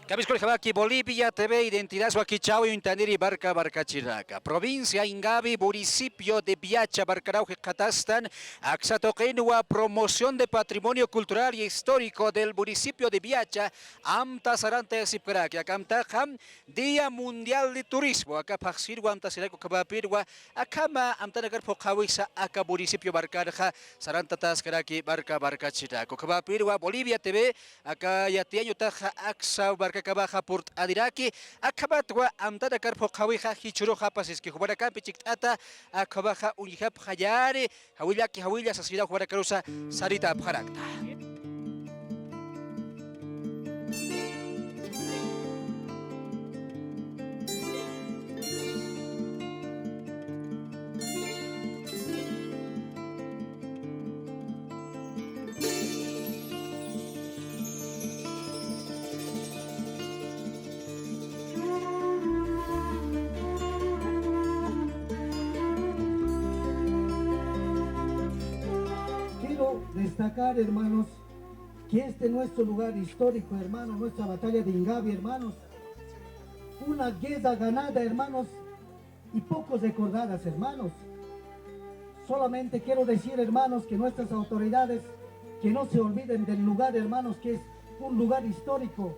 Cabisco Jabaki, Bolivia, TV, Identidad Suaquichao, Intaniri, Barca, Barcachiraca. Provincia Ingabi, municipio de Biacha, Barcarauje, Catastan, Axatoquenua, promoción de patrimonio cultural y histórico del municipio de Biacha, Amta Sarante Sipcraquia, Camtajam, Día Mundial de Turismo, acá Paxirwa, Amta Siraco, Cabapirwa, Acama, Amtanagar Pocawisa, acá municipio Barcarja, Saranta Tascaraki, Barca, Barcachiraco, Cabapirwa, Bolivia TV, acá Yatiaño Taja, Axa, Kabaja Port Adiraki, Akabatwa, Amtada Carpo Kawiha, Hichuro Hapas, que Jubaraca, Pichictata, Akabaja, Unihap Hayare, Hawilaki, Hawilla, Sasida, Juaracarusa, Sarita Parakta. Destacar, hermanos, que este nuestro lugar histórico, hermanos, nuestra batalla de Ingabi, hermanos, una guerra ganada, hermanos, y pocos recordadas, hermanos. Solamente quiero decir, hermanos, que nuestras autoridades, que no se olviden del lugar, hermanos, que es un lugar histórico,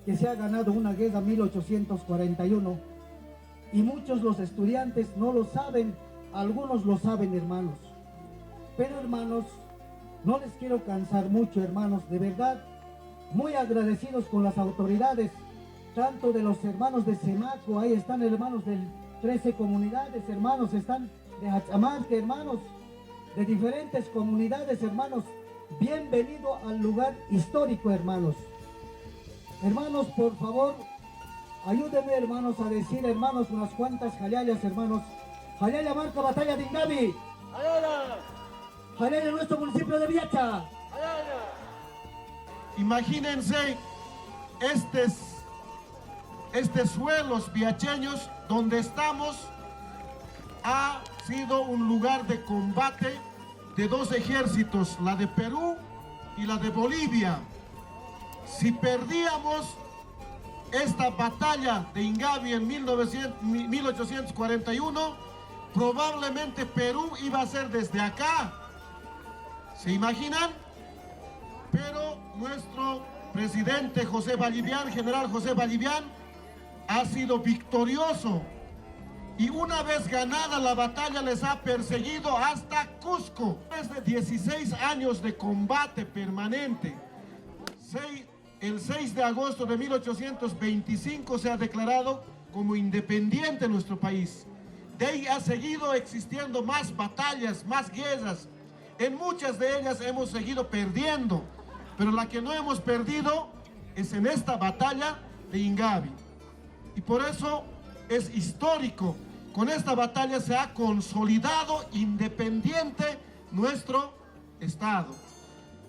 que se ha ganado una guerra 1841, y muchos los estudiantes no lo saben, algunos lo saben, hermanos. Pero, hermanos, no les quiero cansar mucho, hermanos, de verdad, muy agradecidos con las autoridades, tanto de los hermanos de Semaco, ahí están hermanos de 13 comunidades, hermanos, están de Hachamarque, hermanos, de diferentes comunidades, hermanos, bienvenido al lugar histórico, hermanos. Hermanos, por favor, ayúdenme, hermanos, a decir, hermanos, unas cuantas hayayas, hermanos. Hayaya marca batalla de Ingabi. Hayaya. Hayaya, nuestro municipio de Biacha. Imagínense estos suelos biacheños donde estamos ha sido un lugar de combate de dos ejércitos, la de Perú y la de Bolivia. Si perdíamos esta batalla de Ingabi en 1841, probablemente Perú iba a ser desde acá. ¿Se imaginan? Pero nuestro presidente José Vallivian, general José Vallivian, ha sido victorioso. Y una vez ganada la batalla les ha perseguido hasta Cusco. Desde 16 años de combate permanente. El 6 de agosto de 1825 se ha declarado como independiente nuestro país. De ahí ha seguido existiendo más batallas, más guerras. En muchas de ellas hemos seguido perdiendo, pero la que no hemos perdido es en esta batalla de Ingabi. Y por eso es histórico. Con esta batalla se ha consolidado independiente nuestro Estado.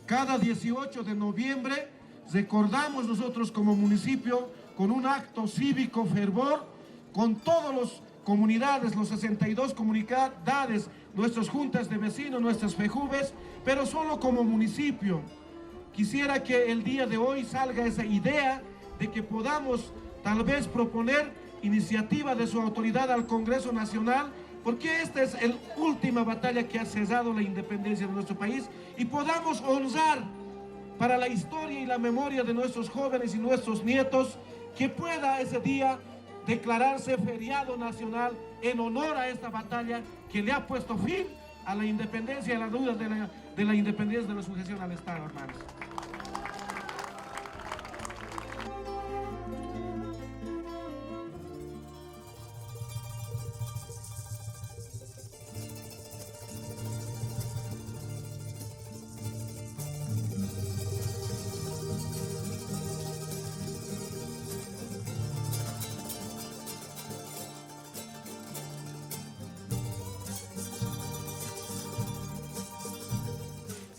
Cada 18 de noviembre recordamos nosotros como municipio con un acto cívico fervor, con todas las comunidades, los 62 comunidades, nuestras juntas de vecinos, nuestras fejubes, pero solo como municipio. Quisiera que el día de hoy salga esa idea de que podamos tal vez proponer iniciativa de su autoridad al Congreso Nacional, porque esta es la última batalla que ha cesado la independencia de nuestro país, y podamos honrar para la historia y la memoria de nuestros jóvenes y nuestros nietos, que pueda ese día declararse feriado nacional en honor a esta batalla que le ha puesto fin a la independencia y a las dudas de la independencia de la sujeción al Estado, hermanos.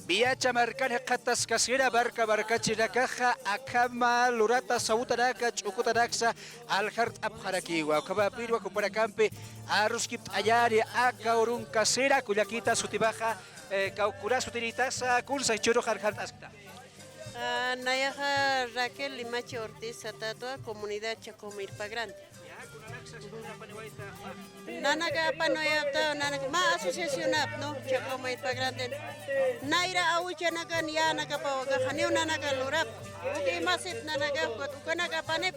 Biacha marcana katas kasira barca barcachirakaja akama lurata sautaraka chukutaraxa alhart abharakiwa kabapirwa kuparacampe aruskip ayari akaurun kasira kuyakita sutibaja kaukura sutiritaza kursa choro harhart askta. Nayaja Raquel Limache Ortiz Satatua, Comunidad Chacomirpa Grande. Nanaga Panoyata, Nanaga, Ma Asociación no, Chacomirpa Grande. Naira Auchanaga, Yanaga Pawaga, Haneu Nanaga Lurap, Uki Masip Nanaga, Ukanaga Panep.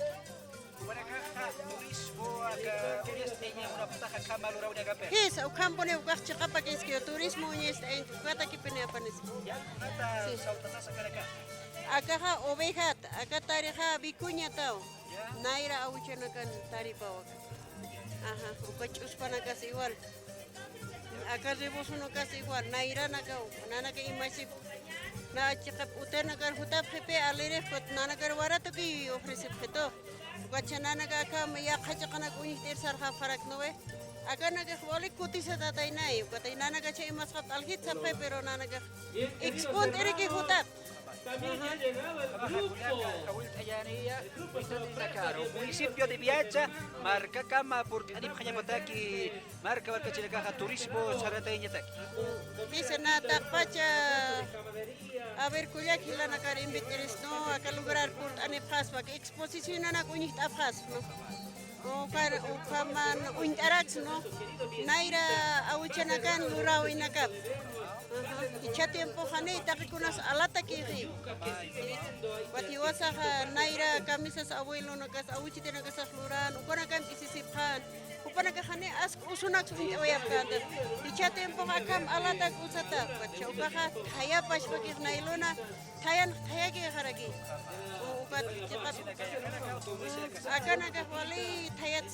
Yes, Ukampone Ukachapa is turismo y este, Katakipenea Panis. Akaha oveja, acá tareja vicuña tao. Naira auchanakan taripawaka. Ajá, ukachus panakas igual. Acá ribos uno casi igual. Naira nakau, nanaka imasip. Na chikap utenakar hutap jepe alere kot nanakar warato ki ofrece peto. Ukachananaga acá me ya kachakanak uniter sarha farak noe. Acá naga wali kutisa tatay nai. Ukatay nanaka chay maskat algit sapay pero nanaka expont eriki hutap. También ya llegaba el grupo. Municipio de Viacha, marca Cama, por Anim Hañapataki, marca Barcachilacaja, turismo, Sarateña Taki. Dice nada, pacha. A ver, Kuyaki la nacar inviteres, no, a que lograr por Anepaspa, que exposición a Nakunit Afas, no. O kaman uintarax, no. Naira Auchanakan, Lurao Inakap. Icha tiempo hane takikunas alata kiri. Watiwasa naira kamisas abuelo nakas auchite nakas luran ukona kam isisiphan. Upana ka hane ask usunak uyap kan. Icha tiempo akam alata usata. Chauka thaya pashpakir nailona thayan thaya ki haragi. Ukat akana ka wali thayat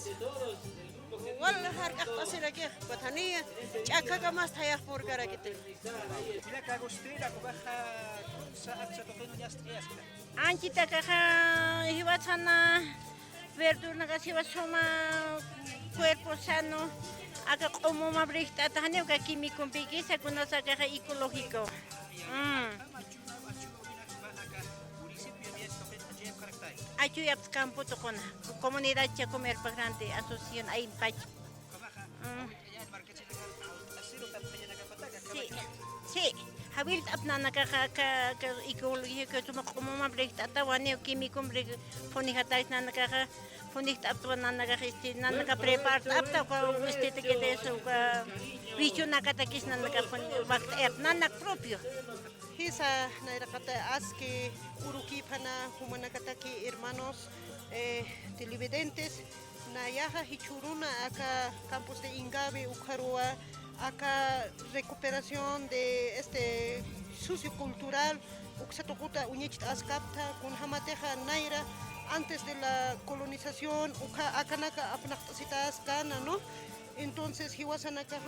والله هرقة تصير كيف بثانية شاكا كماس تياخ بوركرا كتير. Mira que Agustina, cubaja, se toca en las tres. Anchi takaja hiwachana verdura que se suma cuerpo sano acá como una brista tane que químico piquisa con esa caja ecológico. Ayuda a campo tocona comunidad Chacomirpa Grande asociación ahí pach. Sí, sí. Habil apnana ka ecologia que tuma como uma brechta tawane químico brech fonihatais nana ka fonihta apnana ka nana ka prepar apta ko este que de eso ka bicho nakata kis nana ka fon wakt nana propio. Hisa nairakata aski uruki pana humanakataki hermanos televidentes nayaha hichuruna acá campus de Ingabe Ukarua acá recuperación de este sociocultural uksatokuta uñechit askapta kun hamateja naira antes de la colonización uka akanaka apnaqtasitas kana no entonces hiwasanaka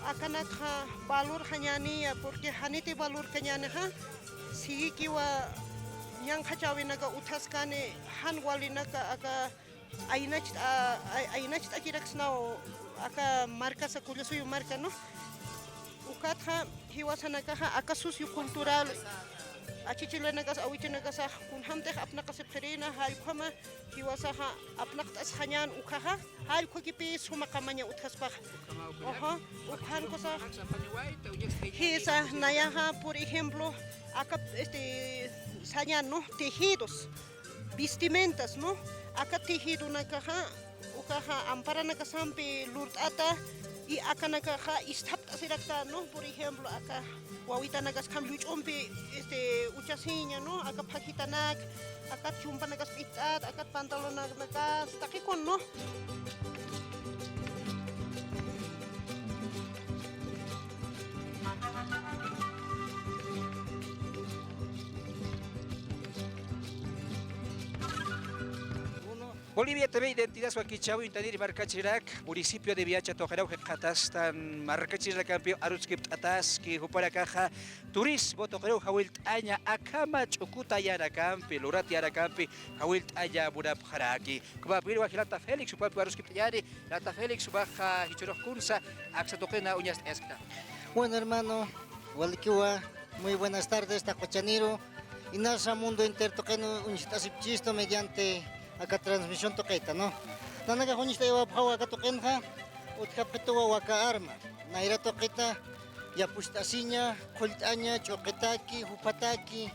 akanaka valor hañania porque hanite valor kañanaha si kiwa nyang hachawinaka utaskane hanwalinaka aka ainach akiraksnao aka marca sakulla suyo marca no ukatha hiwasanaka aka sociocultural achichilanakas awichinakaas kun hamtej apnakas pherina halkhama hiwasaha apnaqtas hañan ukhaha halkhokipi sumakamaña uthaspaj ojo ukhan cosa hisa nayaha por ejemplo acá sañan no tejidos vestimentas no acá tejido nakaha ukaha amparana kasampi lurtata y acá nakaha istapta sirakta no por ejemplo acá wawita nagas cambio chompe uchasiña no acá pakitanak acá chumpa nagas pitat acá pantalon nagas takikon no Bolivia TV, identidad Suaquichau, Intanir, Marcachirak, municipio de Viacha, Tojarau, Jatastan, Marcachirak, campeón, Arutskip, Ataski, Juparacaja, turismo, Tojarau, Hawilt, Aña, Akama, Chukuta, Yana Campi, Lurati, Yana Campi, Hawilt, Aña, Burap, Haraki, Kuba, Pirwa, Lata Félix, Supapu, Arutskip, Yani, Lata Félix, Subaja, Hichurov Kunsa, Axatokena, Uñas, Esca. Bueno, hermano, Walkiwa, muy buenas tardes, Tacochaniro, y Nasa Mundo Intertoqueno, Unistasipchisto, mediante acá transmisión toqueta, ¿no? Nanaga honista iwa phawa acá toquenja, utkapetua waka arma. Naira toqueta, ya pustasiña, kultaña, choquetaki, hupataki,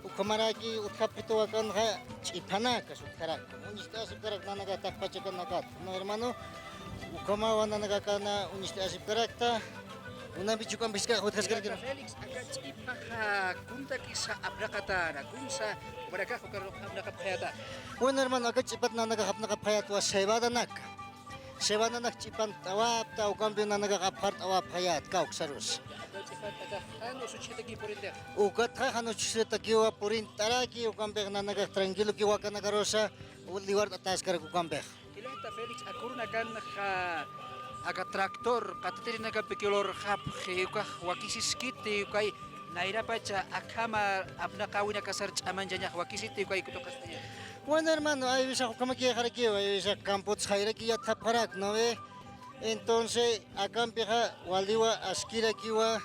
ukamaraki utkapito akanja chipanakas utkarak. Uniste asip karak nanaga takpachakan nakat. No hermano, ukamawa nanaga kana uniste asip karakta. Una bichukan biska utkas karak. Felix, agad ipaha kunta kisa abrakatana, kunsa mereka abrakapayata. Bueno hermano, acá chipat nanaga hapnakapayat wa sebada nak. Sebada nak chipan tawap ta ukampi nanaga kapart awap hayat kauk sarus. Ano sucede aquí por ende? Ukat ha hanu chiseta kiwa purin taraki ukampe nanaga tranquilo kiwa kana garosa liwar atas karak ukampe. Kilata Felix akurna kan aga traktor katatiri naga pikilor hap heuka wakisiskiti kai naira pacha akama abnakawina kasar chamanjanya wakisiti kai kutokastanya. Bueno hermano, ahí ves como que aquí, ahí ves campo tsaira que ya taparak, ¿no ve? Entonces, acá empieza waliwa askira kiwa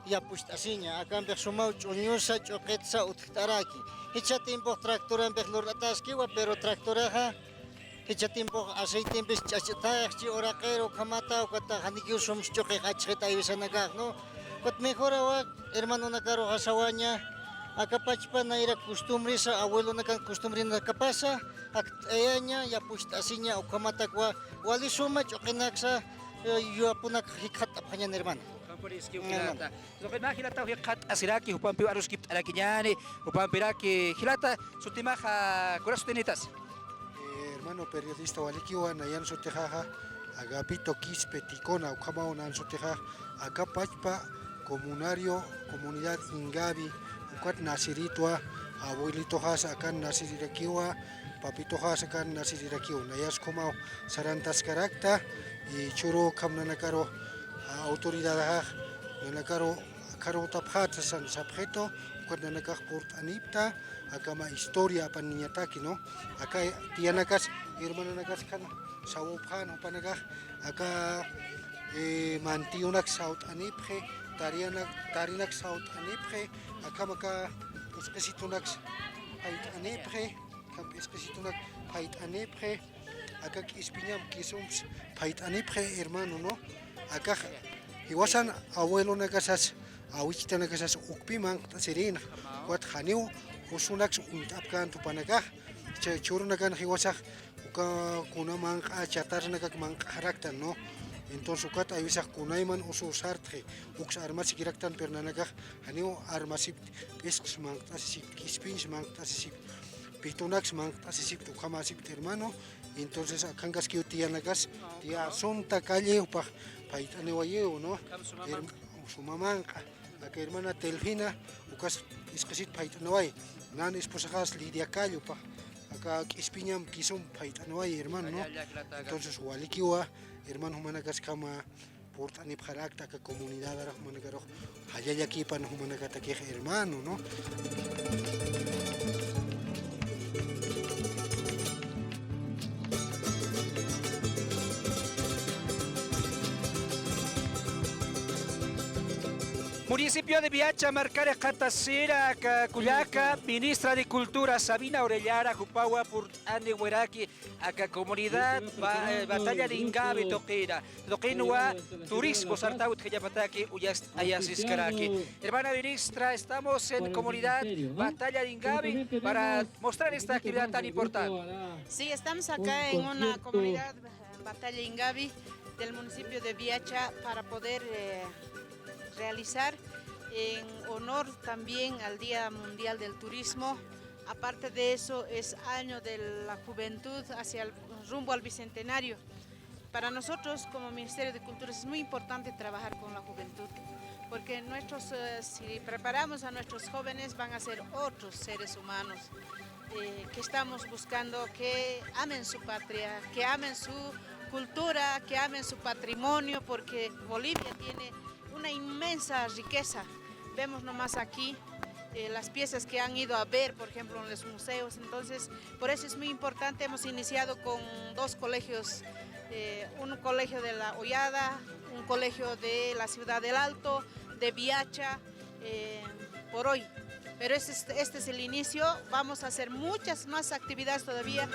ya puestasinya, acá empieza sumau chunyosa choquetsa uttaraki. Hicha tiempo tractora empieza lor atas kiwa, pero tractora ha hicha tiempo aceite empieza chachita, chi oraquero kamata o kata haniki usums choque hacheta ahí ves anagak, ¿no? Kot mejora wa hermano nakaro hasawaña. Acá pachpa naira costumbre sa abuelo na kan costumbre na kapasa ak ayanya ya puestasinya o kamatakwa wali suma chokinaksa yo apunak hikat apanya hermano. Kampores que hilata. Lo que más hilata hikat asiraki upampi arus kip arakinyani upampiraki hilata sutimaja corastenitas. Hermano periodista walikiwa nayan sotejaja agapito quispe ticona ukamao nan soteja acá pachpa comunidad Ingabi ukat nasiritua abuelito hasa akan nasirirakiwa papito hasa akan nasirirakiwa nayas komao sarantas karakta y churo kam nanakaro autoridad nanakaro karo taphat san sabjeto ukat nanakah port anipta akama historia pan niñataki no acá tianakas hermano nakas kan sawophan upanagah acá mantiunak saut anipje tarinak saut anipje akamaka espesitunak pait anepre kam espesitunak pait anepre akak ispiñam kisums pait anepre hermano no akak iwasan abuelo nakasas awichita nakasas ukpiman serena kuat haniu usunak untapkan tupanakah churunakan hiwasak uka kunaman chatar nakak man karakter no. Entonces ukat ayusak kunaiman usu sartre uks armas kiraktan pernanagah hanio armasip pisks mangtasip kispins mangtasip pitunax mangtasip tukamasip hermano. Entonces akangas kiutianagas tia sonta calle upah paitane wayeo no sumamanka la hermana Telfina ukas iskasit paitane way nan esposajas Lidia Calle upah acá kispiñam kisum paitane way hermano no. Entonces walikiwa hermano humanagas kama porta ni pharakta ka comunidad ara humanagaro hayaya kipan humanagata ke hermano no. Municipio de Biacha, Marcare, Catasera, Cuyaca, Ministra de Cultura Sabina Orellara, Jupawa, Purtane, Hueraki, acá comunidad, Batalla de Ingabe, Toquera, Toquenua, Turismo, Sartaut, Hayapataki, Ayasis Karaki. Hermana ministra, estamos en comunidad Batalla de Ingabe para mostrar esta actividad tan importante. Sí, estamos acá en una comunidad Batalla Ingabi del municipio de Biacha para poder realizar en honor también al Día Mundial del Turismo. Aparte de eso, es año de la juventud hacia el rumbo al Bicentenario. Para nosotros, como Ministerio de Cultura, es muy importante trabajar con la juventud, porque si preparamos a nuestros jóvenes, van a ser otros seres humanos que estamos buscando que amen su patria, que amen su cultura, que amen su patrimonio, porque Bolivia tiene una inmensa riqueza. Vemos nomás aquí las piezas que han ido a ver, por ejemplo, en los museos. Entonces, por eso es muy importante. Hemos iniciado con 2 colegios, un colegio de La Hollada, un colegio de la Ciudad del Alto, de Biacha, por hoy. Pero este es el inicio. Vamos a hacer muchas más actividades todavía.